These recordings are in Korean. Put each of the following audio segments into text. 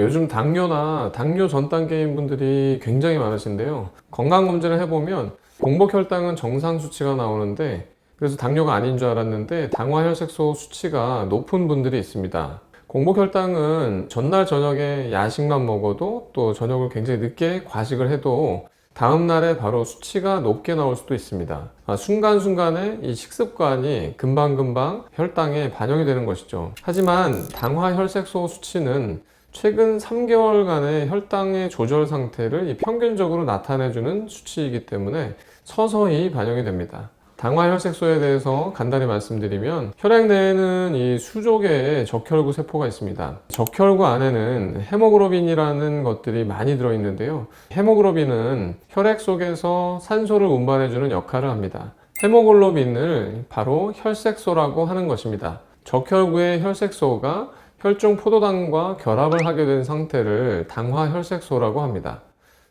요즘 당뇨나 당뇨 전 단계인 분들이 굉장히 많으신데요. 건강검진을 해보면 공복혈당은 정상 수치가 나오는데, 그래서 당뇨가 아닌 줄 알았는데 당화혈색소 수치가 높은 분들이 있습니다. 공복혈당은 전날 저녁에 야식만 먹어도, 또 저녁을 굉장히 늦게 과식을 해도 다음날에 바로 수치가 높게 나올 수도 있습니다. 순간순간에 이 식습관이 금방금방 혈당에 반영이 되는 것이죠. 하지만 당화혈색소 수치는 최근 3개월간의 혈당의 조절 상태를 평균적으로 나타내주는 수치이기 때문에 서서히 반영이 됩니다. 당화혈색소에 대해서 간단히 말씀드리면, 혈액 내에는 이 수조개의 적혈구 세포가 있습니다. 적혈구 안에는 헤모글로빈이라는 것들이 많이 들어있는데요. 헤모글로빈은 혈액 속에서 산소를 운반해주는 역할을 합니다. 헤모글로빈을 바로 혈색소라고 하는 것입니다. 적혈구의 혈색소가 혈중 포도당과 결합을 하게 된 상태를 당화혈색소라고 합니다.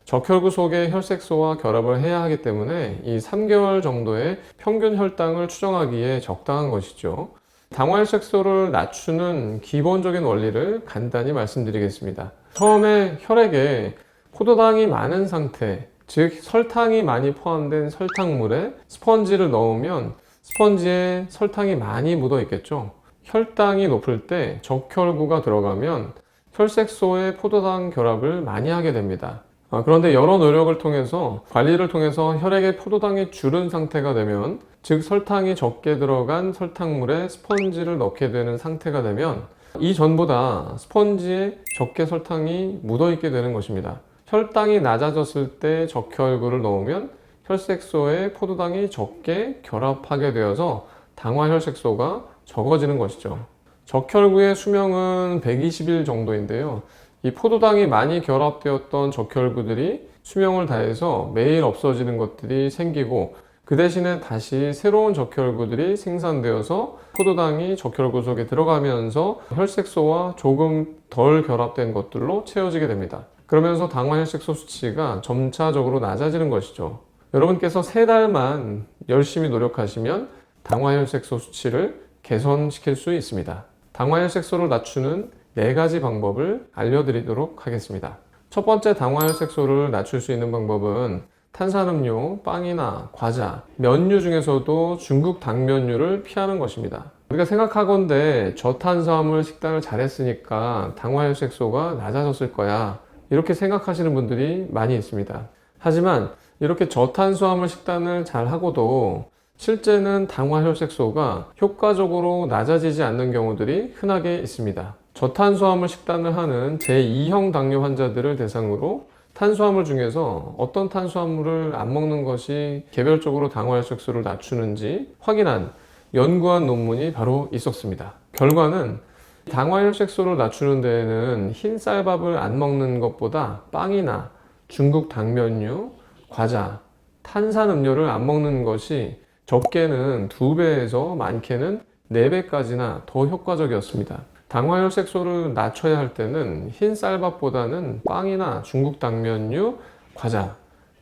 적혈구 속의 혈색소와 결합을 해야 하기 때문에 이 3개월 정도의 평균 혈당을 추정하기에 적당한 것이죠. 당화혈색소를 낮추는 기본적인 원리를 간단히 말씀드리겠습니다. 처음에 혈액에 포도당이 많은 상태, 즉 설탕이 많이 포함된 설탕물에 스펀지를 넣으면 스펀지에 설탕이 많이 묻어 있겠죠. 혈당이 높을 때 적혈구가 들어가면 혈색소의 포도당 결합을 많이 하게 됩니다. 그런데 여러 노력을 통해서, 관리를 통해서 혈액에 포도당이 줄은 상태가 되면, 즉 설탕이 적게 들어간 설탕물에 스펀지를 넣게 되는 상태가 되면 이전보다 스펀지에 적게 설탕이 묻어 있게 되는 것입니다. 혈당이 낮아졌을 때 적혈구를 넣으면 혈색소에 포도당이 적게 결합하게 되어서 당화혈색소가 적어지는 것이죠. 적혈구의 수명은 120일 정도인데요. 이 포도당이 많이 결합되었던 적혈구들이 수명을 다해서 매일 없어지는 것들이 생기고, 그 대신에 다시 새로운 적혈구들이 생산되어서 포도당이 적혈구 속에 들어가면서 혈색소와 조금 덜 결합된 것들로 채워지게 됩니다. 그러면서 당화혈색소 수치가 점차적으로 낮아지는 것이죠. 여러분께서 3달만 열심히 노력하시면 당화혈색소 수치를 개선시킬 수 있습니다. 당화혈색소를 낮추는 4가지 방법을 알려드리도록 하겠습니다. 첫 번째, 당화혈색소를 낮출 수 있는 방법은 탄산음료, 빵이나 과자, 면류 중에서도 중국 당면류를 피하는 것입니다. 우리가 생각하건대 저탄수화물 식단을 잘했으니까 당화혈색소가 낮아졌을 거야, 이렇게 생각하시는 분들이 많이 있습니다. 하지만 이렇게 저탄수화물 식단을 잘하고도 실제는 당화혈색소가 효과적으로 낮아지지 않는 경우들이 흔하게 있습니다. 저탄수화물 식단을 하는 제2형 당뇨 환자들을 대상으로 탄수화물 중에서 어떤 탄수화물을 안 먹는 것이 개별적으로 당화혈색소를 낮추는지 확인한 연구한 논문이 바로 있었습니다. 결과는 당화혈색소를 낮추는 데에는 흰 쌀밥을 안 먹는 것보다 빵이나 중국 당면류, 과자, 탄산음료를 안 먹는 것이 적게는 2배에서 많게는 4배까지나 더 효과적이었습니다. 당화혈색소를 낮춰야 할 때는 흰 쌀밥보다는 빵이나 중국 당면류, 과자,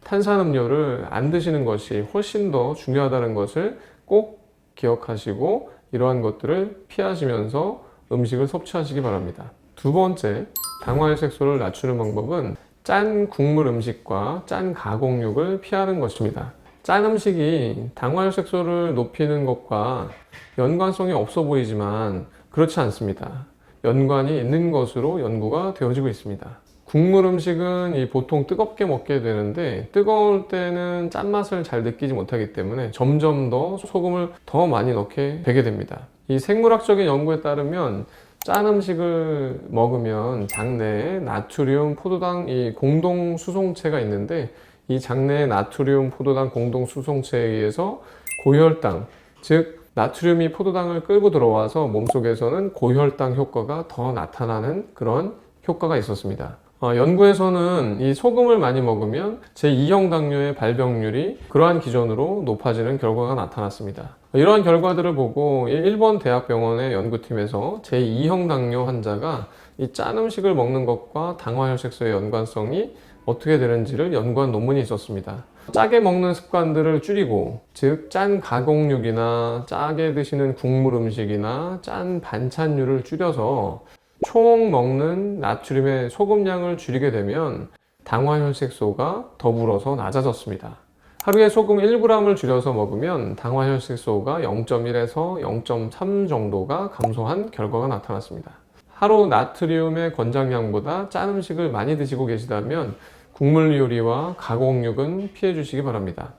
탄산음료를 안 드시는 것이 훨씬 더 중요하다는 것을 꼭 기억하시고, 이러한 것들을 피하시면서 음식을 섭취하시기 바랍니다. 두 번째, 당화혈색소를 낮추는 방법은 짠 국물 음식과 짠 가공육을 피하는 것입니다. 짠 음식이 당화혈색소를 높이는 것과 연관성이 없어 보이지만 그렇지 않습니다. 연관이 있는 것으로 연구가 되어지고 있습니다. 국물 음식은 보통 뜨겁게 먹게 되는데, 뜨거울 때는 짠맛을 잘 느끼지 못하기 때문에 점점 더 소금을 더 많이 넣게 되게 됩니다. 이 생물학적인 연구에 따르면 짠 음식을 먹으면 장내에 나트륨, 포도당 공동 수송체가 있는데, 이 장내의 나트륨, 포도당 공동 수송체에 의해서 고혈당, 즉 나트륨이 포도당을 끌고 들어와서 몸속에서는 고혈당 효과가 더 나타나는 그런 효과가 있었습니다. 연구에서는 이 소금을 많이 먹으면 제2형 당뇨의 발병률이 그러한 기준으로 높아지는 결과가 나타났습니다. 이러한 결과들을 보고 일본 대학병원의 연구팀에서 제2형 당뇨 환자가 이 짠 음식을 먹는 것과 당화혈색소의 연관성이 어떻게 되는지를 연구한 논문이 있었습니다. 짜게 먹는 습관들을 줄이고, 즉 짠 가공육이나 짜게 드시는 국물 음식이나 짠 반찬류를 줄여서 총 먹는 나트륨의 소금량을 줄이게 되면 당화혈색소가 더불어서 낮아졌습니다. 하루에 소금 1g을 줄여서 먹으면 당화혈색소가 0.1에서 0.3 정도가 감소한 결과가 나타났습니다. 하루 나트륨의 권장량보다 짠 음식을 많이 드시고 계시다면 국물 요리와 가공육은 피해 주시기 바랍니다.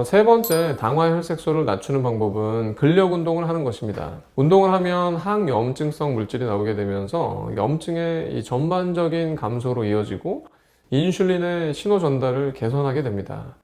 세 번째, 당화혈색소를 낮추는 방법은 근력 운동을 하는 것입니다. 운동을 하면 항염증성 물질이 나오게 되면서 염증의 이 전반적인 감소로 이어지고 인슐린의 신호 전달을 개선하게 됩니다.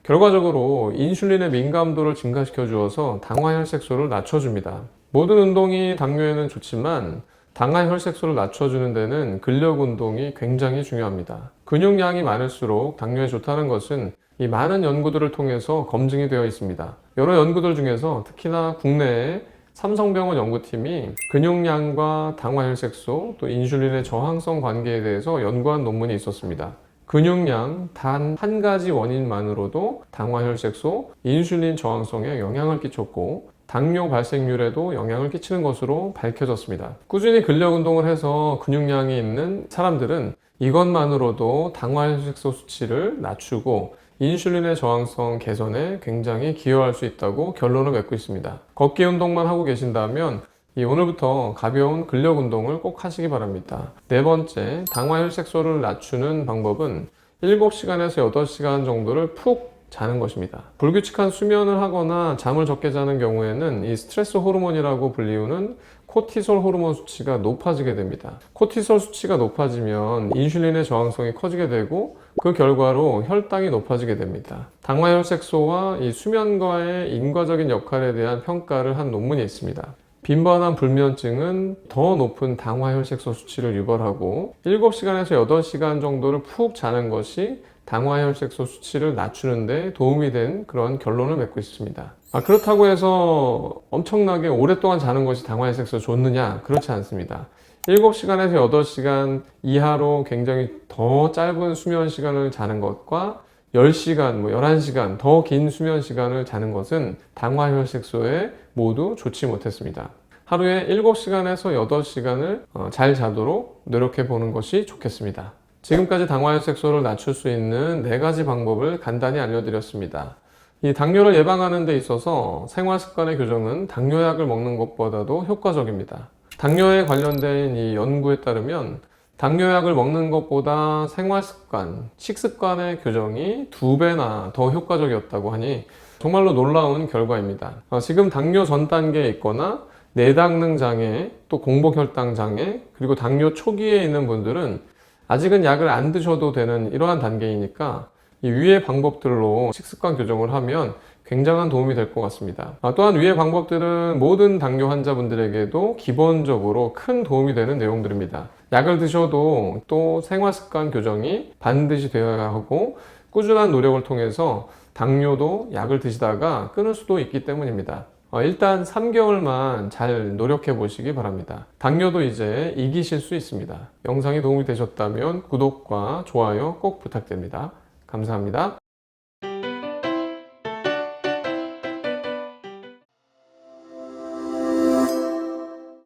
결과적으로 인슐린의 민감도를 증가시켜 주어서 당화혈색소를 낮춰줍니다. 모든 운동이 당뇨에는 좋지만 당화혈색소를 낮춰주는 데는 근력 운동이 굉장히 중요합니다. 근육량이 많을수록 당뇨에 좋다는 것은 이 많은 연구들을 통해서 검증이 되어 있습니다. 여러 연구들 중에서 특히나 국내에 삼성병원 연구팀이 근육량과 당화혈색소 또 인슐린의 저항성 관계에 대해서 연구한 논문이 있었습니다. 근육량 단 한 가지 원인만으로도 당화혈색소, 인슐린 저항성에 영향을 끼쳤고 당뇨 발생률에도 영향을 끼치는 것으로 밝혀졌습니다. 꾸준히 근력 운동을 해서 근육량이 있는 사람들은 이것만으로도 당화혈색소 수치를 낮추고 인슐린의 저항성 개선에 굉장히 기여할 수 있다고 결론을 맺고 있습니다. 걷기 운동만 하고 계신다면 오늘부터 가벼운 근력 운동을 꼭 하시기 바랍니다. 네 번째, 당화혈색소를 낮추는 방법은 7시간에서 8시간 정도를 푹 자는 것입니다. 불규칙한 수면을 하거나 잠을 적게 자는 경우에는 이 스트레스 호르몬이라고 불리우는 코티솔 호르몬 수치가 높아지게 됩니다. 코티솔 수치가 높아지면 인슐린의 저항성이 커지게 되고 그 결과로 혈당이 높아지게 됩니다. 당화혈색소와 이 수면과의 인과적인 역할에 대한 평가를 한 논문이 있습니다. 빈번한 불면증은 더 높은 당화혈색소 수치를 유발하고 7시간에서 8시간 정도를 푹 자는 것이 당화혈색소 수치를 낮추는 데 도움이 된 그런 결론을 맺고 있습니다. 그렇다고 해서 엄청나게 오랫동안 자는 것이 당화혈색소에 좋느냐? 그렇지 않습니다. 7시간에서 8시간 이하로 굉장히 더 짧은 수면 시간을 자는 것과 10시간, 11시간 더 긴 수면 시간을 자는 것은 당화혈색소에 모두 좋지 못했습니다. 하루에 7시간에서 8시간을 잘 자도록 노력해 보는 것이 좋겠습니다. 지금까지 당화혈색소를 낮출 수 있는 4가지 방법을 간단히 알려드렸습니다. 이 당뇨를 예방하는 데 있어서 생활습관의 교정은 당뇨약을 먹는 것보다도 효과적입니다. 당뇨에 관련된 이 연구에 따르면 당뇨약을 먹는 것보다 생활습관, 식습관의 교정이 2배나 더 효과적이었다고 하니 정말로 놀라운 결과입니다. 지금 당뇨 전 단계에 있거나 내당능 장애, 또 공복혈당 장애, 그리고 당뇨 초기에 있는 분들은 아직은 약을 안 드셔도 되는 이러한 단계이니까 이 위의 방법들로 식습관 교정을 하면 굉장한 도움이 될 것 같습니다. 또한 위의 방법들은 모든 당뇨 환자분들에게도 기본적으로 큰 도움이 되는 내용들입니다. 약을 드셔도 또 생활습관 교정이 반드시 되어야 하고 꾸준한 노력을 통해서 당뇨도 약을 드시다가 끊을 수도 있기 때문입니다. 일단 3개월만 잘 노력해 보시기 바랍니다. 당뇨도 이제 이기실 수 있습니다. 영상이 도움이 되셨다면 구독과 좋아요 꼭 부탁드립니다. 감사합니다.